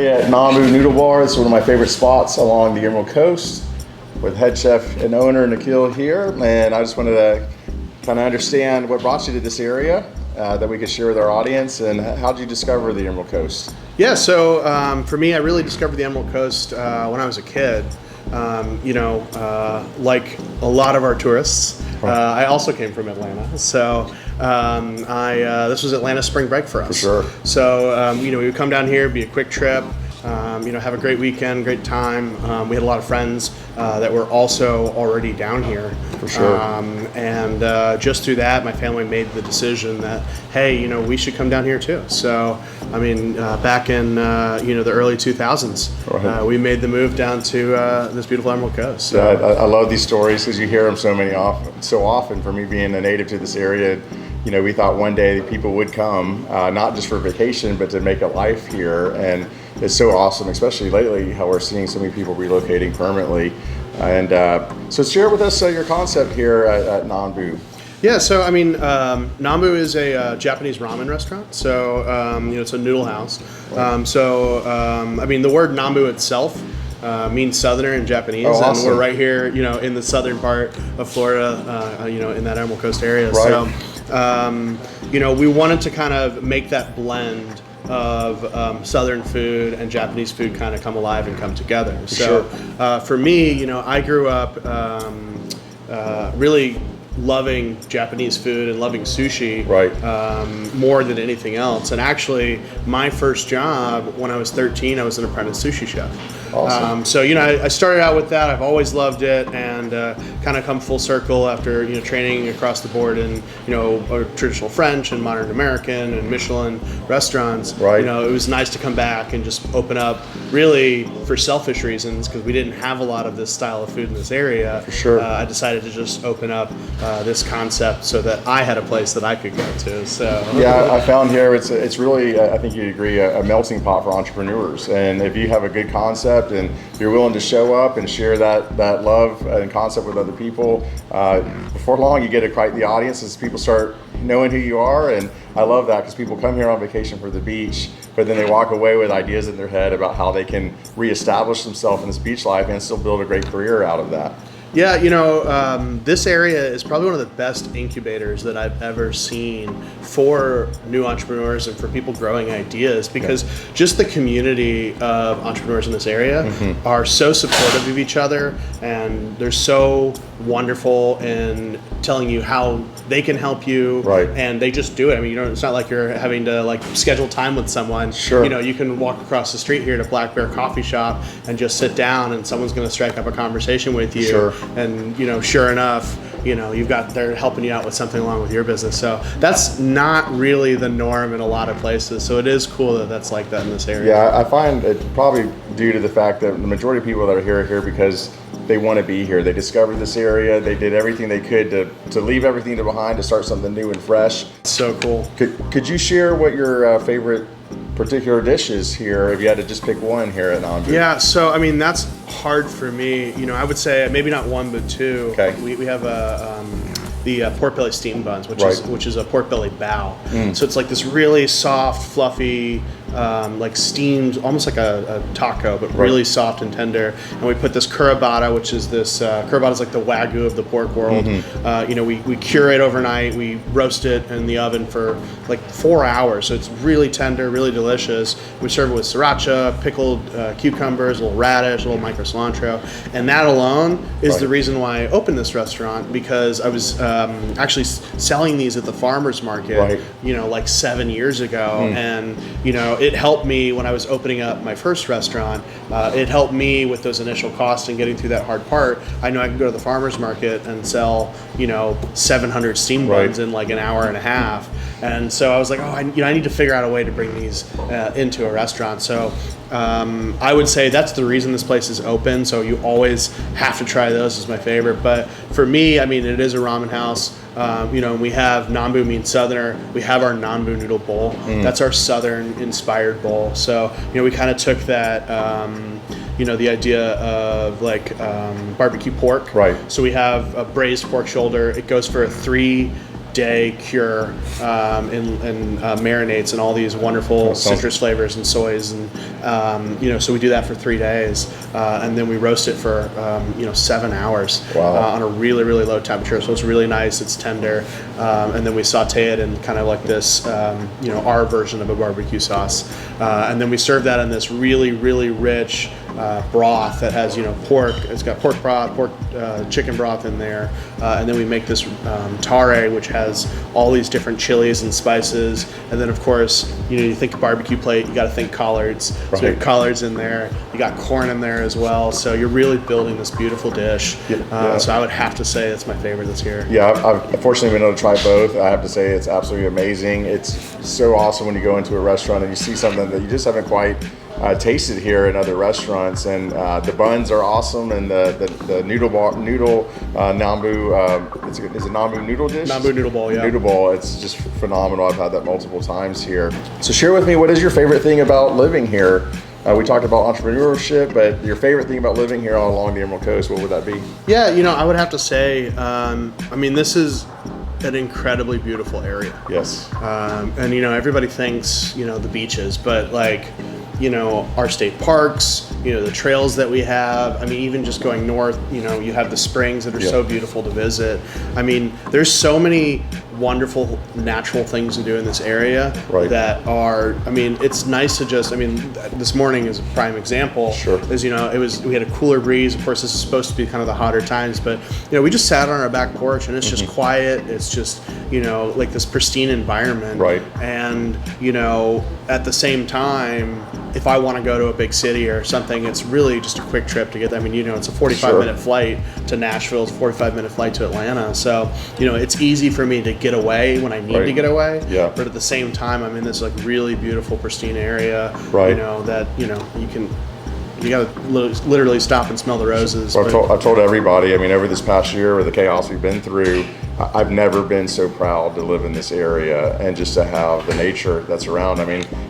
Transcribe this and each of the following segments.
currently at Nanbu Noodle Bar. It's one of my favorite spots along the Emerald Coast with head chef and owner Nikhil here. And I just wanted to kind of understand what brought you to this area that we could share with our audience, and how did you discover the Emerald Coast? Yeah, so for me, I really discovered the Emerald Coast when I was a kid. Like a lot of our tourists, I also came from Atlanta. So this was Atlanta spring break for us. For sure. So, we would come down here, be a quick trip, have a great weekend, great time. We had a lot of friends that were also already down here. For sure. And just through that, my family made the decision that, hey, we should come down here too. So, back in, the early 2000s, we made the move down to this beautiful Emerald Coast. So. Yeah, I love these stories because you hear them so often. For me being a native to this area, we thought one day people would come, not just for vacation, but to make a life here. And it's so awesome, especially lately, how we're seeing so many people relocating permanently. And so share with us your concept here at Nanbu. Yeah, so Nanbu is a Japanese ramen restaurant. So it's a noodle house. The word Nanbu itself means southerner in Japanese. Oh, awesome. And we're right here, in the southern part of Florida, in that Emerald Coast area. Right. So, we wanted to kind of make that blend of Southern food and Japanese food kind of come alive and come together. So for me, I grew up really loving Japanese food and loving sushi more than anything else. And actually, my first job when I was 13, I was an apprentice sushi chef. Awesome. I started out with that. I've always loved it, and kind of come full circle after training across the board in traditional French and modern American and Michelin restaurants. Right. It was nice to come back and just open up, really for selfish reasons, because we didn't have a lot of this style of food in this area. For sure. I decided to just open up this concept so that I had a place that I could go to. So yeah, I found here it's really, I think you'd agree, a melting pot for entrepreneurs. And if you have a good concept and you're willing to show up and share that love and concept with other people, before long you get quite the audience as people start knowing who you are. And I love that because people come here on vacation for the beach, but then they walk away with ideas in their head about how they can reestablish themselves in this beach life and still build a great career out of that. Yeah, this area is probably one of the best incubators that I've ever seen for new entrepreneurs and for people growing ideas, because just the community of entrepreneurs in this area are so supportive of each other, and they're so wonderful in telling you how they can help you, and they just do it. It's not like you're having to schedule time with someone. Sure. You can walk across the street here to Black Bear Coffee Shop and just sit down, and someone's going to strike up a conversation with you. Sure. And sure enough, they're helping you out with something along with your business. So that's not really the norm in a lot of places. So it is cool that that's like that in this area. Yeah, I find it probably due to the fact that the majority of people that are here because they want to be here. They discovered this area. They did everything they could to leave everything behind to start something new and fresh. So cool. Could you share what your favorite particular dishes here, if you had to just pick one here at Nanbu? Yeah, so that's hard for me. I would say maybe not one, but two. Okay. We have the pork belly steamed buns, which is a pork belly bao. So it's like this really soft, fluffy, steamed, almost like a taco, but really soft and tender. And we put this curabata, which is curabata is like the Wagyu of the pork world. We cure it overnight. We roast it in the oven for 4 hours. So it's really tender, really delicious. We serve it with sriracha, pickled cucumbers, a little radish, a little micro cilantro. And that alone is the reason why I opened this restaurant, because I was actually selling these at the farmer's market, 7 years ago. And, it helped me when I was opening up my first restaurant. It helped me with those initial costs and getting through that hard part. I know I can go to the farmer's market and sell, 700 steamed buns in an hour and a half. And so I was like, I need to figure out a way to bring these into a restaurant. So I would say that's the reason this place is open. So you always have to try those, is my favorite. But for me, it is a ramen house. We have Nanbu means southerner. We have our Nanbu Noodle bowl. That's our southern inspired bowl. So, we kind of took that, the idea of barbecue pork. Right. So we have a braised pork shoulder. It goes for a 3 day cure and marinates and all these wonderful citrus flavors and soys, and so we do that for 3 days, and then we roast it for 7 hours on a really, really low temperature. So it's really nice, it's tender, and then we saute it in kind of like this our version of a barbecue sauce, and then we serve that in this really, really rich broth that has pork. It's got pork broth, chicken broth in there, and then we make this tare, which has all these different chilies and spices, and then of course you think barbecue plate, you got to think collards. So we have collards in there. You got corn in there as well. So you're really building this beautiful dish. So I would have to say it's my favorite this year. Yeah, I've unfortunately been able to try both. I have to say it's absolutely amazing. It's so awesome when you go into a restaurant and you see something that you just haven't quite tasted here in other restaurants, and the buns are awesome, and the noodle Nanbu, is it Nanbu noodle dish? Nanbu noodle ball, yeah. Noodle ball, it's just phenomenal. I've had that multiple times here. So share with me, what is your favorite thing about living here? We talked about entrepreneurship, but your favorite thing about living here along the Emerald Coast, what would that be? Yeah, I would have to say, this is an incredibly beautiful area. Yes. And everybody thinks, the beaches, but our state parks, the trails that we have. Even just going north, you have the springs that are so beautiful to visit. There's so many wonderful natural things to do in this area that are, it's nice to just, this morning is a prime example. Sure. As we had a cooler breeze. Of course, this is supposed to be kind of the hotter times, but we just sat on our back porch and it's just quiet. It's just, like this pristine environment. Right. And, at the same time, if I want to go to a big city or something, it's really just a quick trip to get there. It's a 45-minute flight to Nashville, it's a 45-minute flight to Atlanta. So, it's easy for me to get away when I need to get away. Yeah. But at the same time, I'm in this really beautiful, pristine area. That you got to literally stop and smell the roses. Well, I've told everybody, over this past year with the chaos we've been through, I've never been so proud to live in this area and just to have the nature that's around.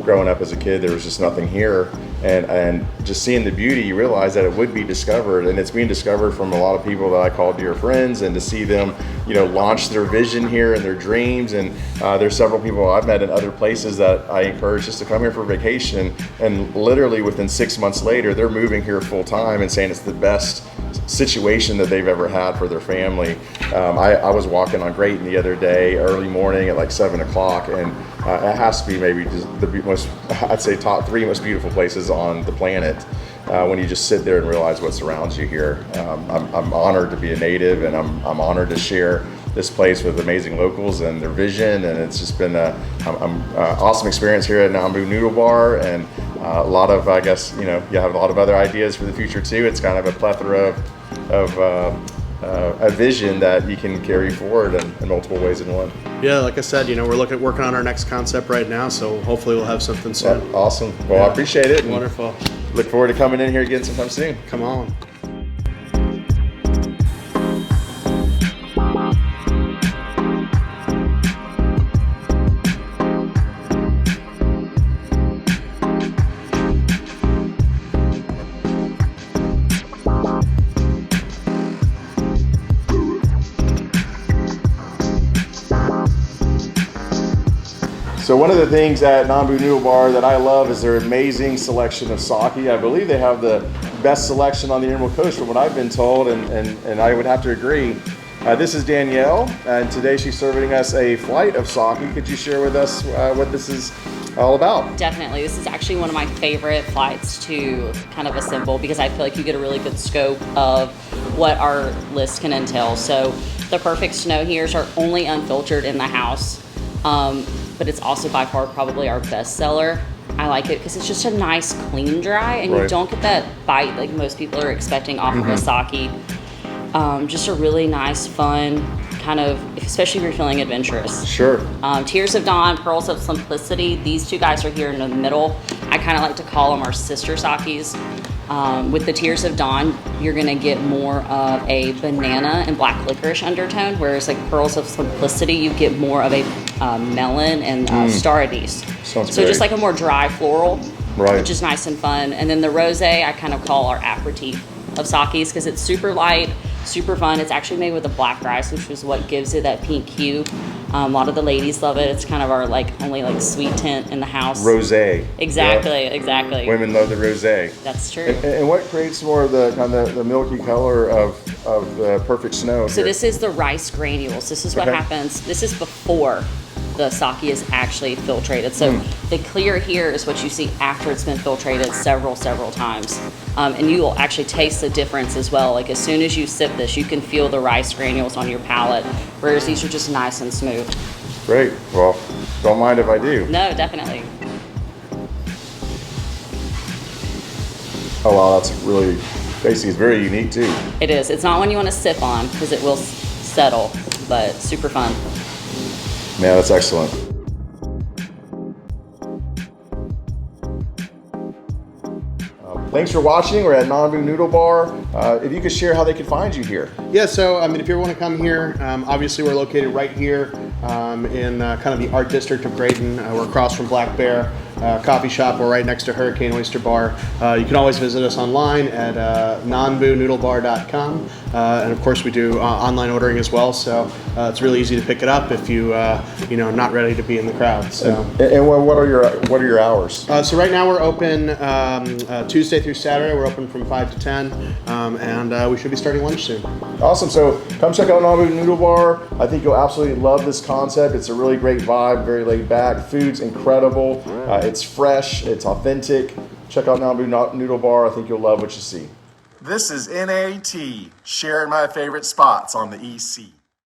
Growing up as a kid, there was just nothing here. And just seeing the beauty, you realize that it would be discovered, and it's being discovered from a lot of people that I call dear friends, and to see them, launch their vision here and their dreams. And there's several people I've met in other places that I encourage just to come here for vacation, and literally within 6 months later, they're moving here full time and saying it's the best situation that they've ever had for their family. I was walking on Grayton the other day, early morning at like 7 o'clock, and it has to be maybe just the most, I'd say top 3 most beautiful places on the planet. When you just sit there and realize what surrounds you here. I'm honored to be a native, and I'm honored to share this place with amazing locals and their vision, and it's just been an awesome experience here at Nanbu Noodle Bar, and a lot of, I guess, you have a lot of other ideas for the future too. It's kind of a plethora of a vision that you can carry forward in multiple ways in one. Yeah, like I said, we're working on our next concept right now, so hopefully we'll have something soon. Awesome. Well, I appreciate it. Wonderful. Look forward to coming in here again sometime soon. Come on. So one of the things at Nanbu Noodle Bar that I love is their amazing selection of sake. I believe they have the best selection on the Emerald Coast from what I've been told, and I would have to agree. This is Danielle, and today she's serving us a flight of sake. Could you share with us what this is all about? Definitely. This is actually one of my favorite flights to kind of assemble, because I feel like you get a really good scope of what our list can entail. So the perfect snow here's are only unfiltered in the house. But it's also by far probably our best seller. I like it because it's just a nice clean dry, and you don't get that bite like most people are expecting off of a sake. Just a really nice, fun kind of, especially if you're feeling adventurous. Sure. Tears of Dawn, Pearls of Simplicity. These two guys are here in the middle. I kind of like to call them our sister sakes. With the Tears of Dawn, you're gonna get more of a banana and black licorice undertone, whereas like Pearls of Simplicity, you get more of a melon and star anise. So great. just like a more dry floral, Right. which is nice and fun. And then the rosé, I kind of call our aperitif of sakes because it's super light, super fun. It's actually made with a black rice, which is what gives it that pink hue. A lot of the ladies love it. It's kind of our only sweet tint in the house. Rosé. Exactly, Yep. exactly. Women love the rosé. That's true. And what creates more of the kind of the milky color of the perfect snow? So here? this is the rice granules. This is what Okay. happens. This is before the sake is actually filtrated. So the clear here is what you see after it's been filtrated several times. And you will actually taste the difference as well. Like as soon as you sip this, you can feel the rice granules on your palate, whereas these are just nice and smooth. Great. Well, don't mind if I do. No, definitely. Oh wow, that's really tasty. It's very unique too. It is. It's not one you want to sip on because it will settle, but super fun. Man, that's excellent. Thanks for watching. We're at Nanbu Noodle Bar. If you could share how they could find you here. Yeah, so I mean, if you ever want to come here, obviously we're located right here in kind of the art district of Graydon. We're across from Black Bear Coffee Shop. We're right next to Hurricane Oyster Bar. You can always visit us online at nanbunoodlebar.com. And of course we do online ordering as well, so it's really easy to pick it up if you not ready to be in the crowd. So And what are your hours? so right now we're open Tuesday through Saturday. We're open from 5 to 10, and we should be starting lunch soon. Awesome. So come check out Nanbu Noodle Bar. I think you'll absolutely love this concept. It's a really great vibe, very laid back. Food's incredible. It's fresh. It's authentic. Check out Nanbu Noodle Bar. I think you'll love what you see. This is NAT, sharing my favorite spots on the EC.